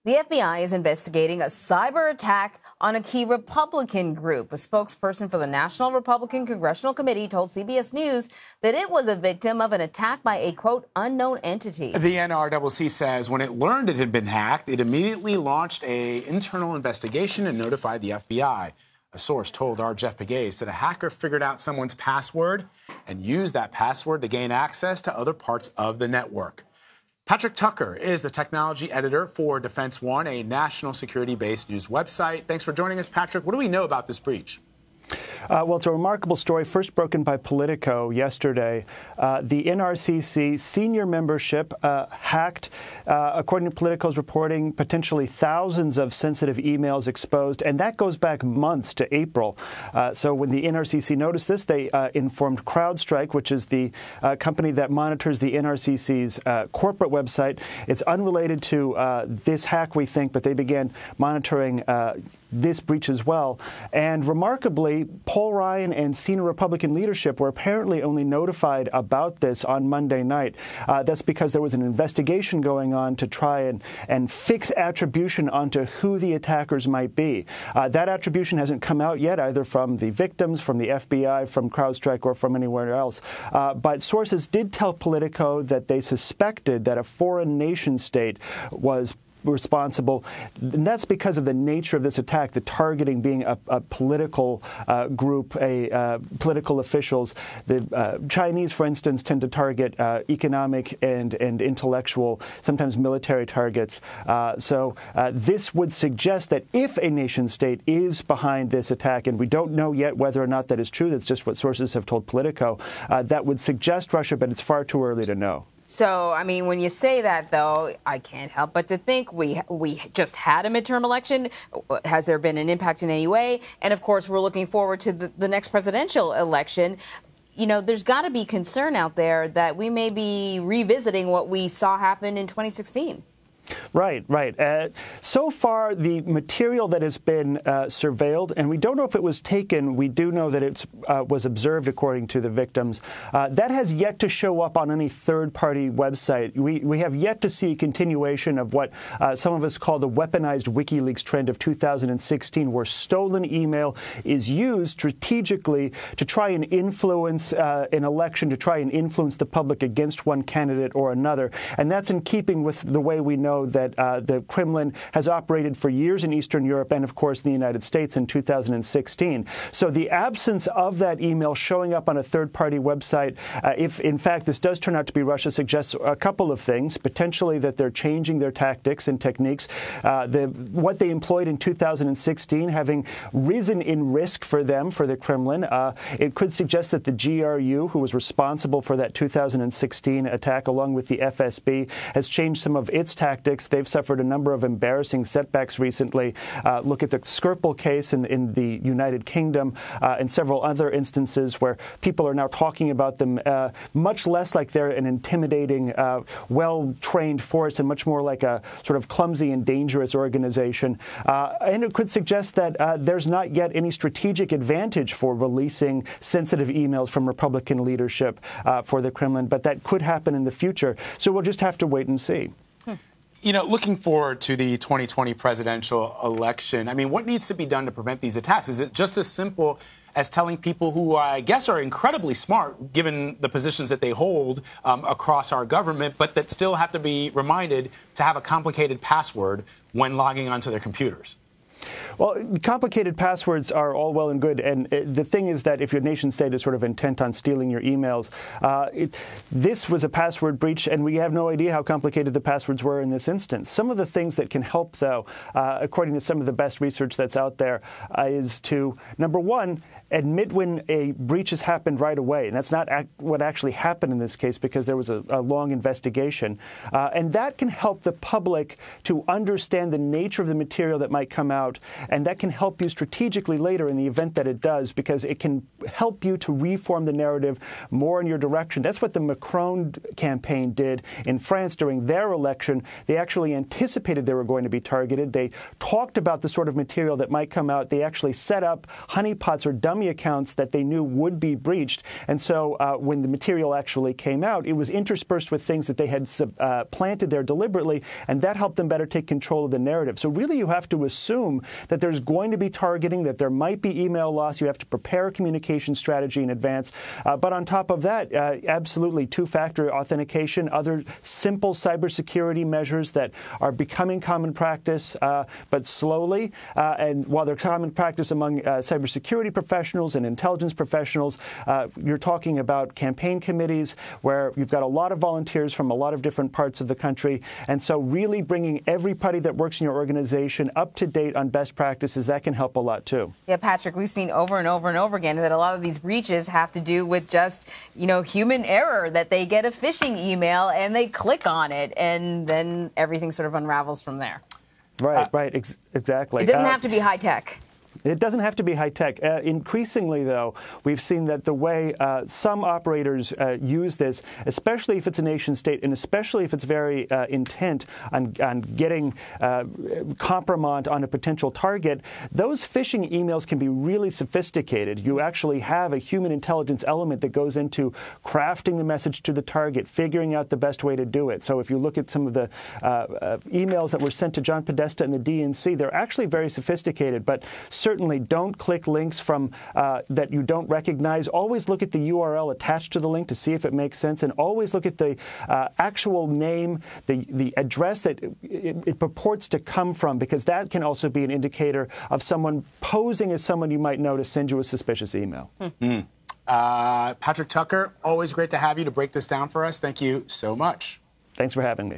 The FBI is investigating a cyber attack on a key Republican group. A spokesperson for the National Republican Congressional Committee told CBS News that it was a victim of an attack by a, quote, unknown entity. The NRCC says when it learned it had been hacked, it immediately launched an internal investigation and notified the FBI. A source told our Jeff Pegues that a hacker figured out someone's password and used that password to gain access to other parts of the network. Patrick Tucker is the technology editor for Defense One, a national security-based news website. Thanks for joining us, Patrick. What do we know about this breach? Well, it's a remarkable story, first broken by Politico yesterday. The NRCC senior membership hacked, according to Politico's reporting, potentially thousands of sensitive emails exposed, and that goes back months to April. So when the NRCC noticed this, they informed CrowdStrike, which is the company that monitors the NRCC's corporate website. It's unrelated to this hack, we think, but they began monitoring this breach as well. And remarkably, Paul Ryan and senior Republican leadership were apparently only notified about this on Monday night. That's because there was an investigation going on to try and fix attribution onto who the attackers might be. That attribution hasn't come out yet, either from the victims, from the FBI, from CrowdStrike, or from anywhere else. But sources did tell Politico that they suspected that a foreign nation state was responsible, and that's because of the nature of this attack, the targeting being a political group, political officials. The Chinese, for instance, tend to target economic and intellectual, sometimes military targets. So this would suggest that if a nation state is behind this attack, and we don't know yet whether or not that is true, that's just what sources have told Politico, that would suggest Russia, but it's far too early to know. So, I mean, when you say that, though, I can't help but to think we just had a midterm election. Has there been an impact in any way? And, of course, we're looking forward to the next presidential election. You know, there's got to be concern out there that we may be revisiting what we saw happen in 2016. Right. So far, the material that has been surveilled, and we don't know if it was taken, we do know that it was observed according to the victims, that has yet to show up on any third-party website. We have yet to see a continuation of what some of us call the weaponized WikiLeaks trend of 2016, where stolen email is used strategically to try and influence an election, to try and influence the public against one candidate or another. And that's in keeping with the way we know that the Kremlin has operated for years in Eastern Europe and, of course, in the United States in 2016. So the absence of that email showing up on a third-party website, if, in fact, this does turn out to be Russia, suggests a couple of things. Potentially that they're changing their tactics and techniques. What they employed in 2016 having risen in risk for them, for the Kremlin. It could suggest that the GRU, who was responsible for that 2016 attack, along with the FSB, has changed some of its tactics. They've suffered a number of embarrassing setbacks recently. Look at the Skripal case in the United Kingdom and several other instances where people are now talking about them much less like they're an intimidating, well-trained force and much more like a sort of clumsy and dangerous organization. And it could suggest that there's not yet any strategic advantage for releasing sensitive emails from Republican leadership for the Kremlin, but that could happen in the future. So we'll just have to wait and see. You know, looking forward to the 2020 presidential election, I mean, what needs to be done to prevent these attacks? Is it just as simple as telling people who I guess are incredibly smart, given the positions that they hold across our government, but that still have to be reminded to have a complicated password when logging onto their computers? Well, complicated passwords are all well and good, and the thing is that if your nation state is sort of intent on stealing your emails, this was a password breach, and we have no idea how complicated the passwords were in this instance. Some of the things that can help, though, according to some of the best research that's out there, is to, number one, admit when a breach has happened right away. And that's not what actually happened in this case, because there was a long investigation. And that can help the public to understand the nature of the material that might come out and that can help you strategically later in the event that it does, because it can help you to reform the narrative more in your direction. That's what the Macron campaign did in France during their election. They actually anticipated they were going to be targeted. They talked about the sort of material that might come out. They actually set up honeypots or dummy accounts that they knew would be breached. And so when the material actually came out, it was interspersed with things that they had planted there deliberately, and that helped them better take control of the narrative. So really you have to assume that there's going to be targeting, that there might be email loss. You have to prepare a communication strategy in advance. But on top of that, absolutely two-factor authentication, other simple cybersecurity measures that are becoming common practice, but slowly. And while they're common practice among cybersecurity professionals and intelligence professionals, you're talking about campaign committees where you've got a lot of volunteers from a lot of different parts of the country. And so really bringing everybody that works in your organization up to date on best practices, that can help a lot too. Yeah, Patrick, we've seen over and over and over again that a lot of these breaches have to do with just, human error, that they get a phishing email and they click on it and then everything sort of unravels from there. Right, exactly. It doesn't have to be high tech. It doesn't have to be high-tech. Increasingly, though, we've seen that the way some operators use this, especially if it's a nation-state and especially if it's very intent on getting compromise on a potential target, those phishing emails can be really sophisticated. You actually have a human intelligence element that goes into crafting the message to the target, figuring out the best way to do it. So if you look at some of the emails that were sent to John Podesta and the DNC, they're actually very sophisticated, but certainly don't click links from that you don't recognize. Always look at the URL attached to the link to see if it makes sense, and always look at the actual name, the address that it purports to come from, because that can also be an indicator of someone posing as someone you might know to send you a suspicious email. Patrick Tucker, always great to have you to break this down for us. Thank you so much. Thanks for having me.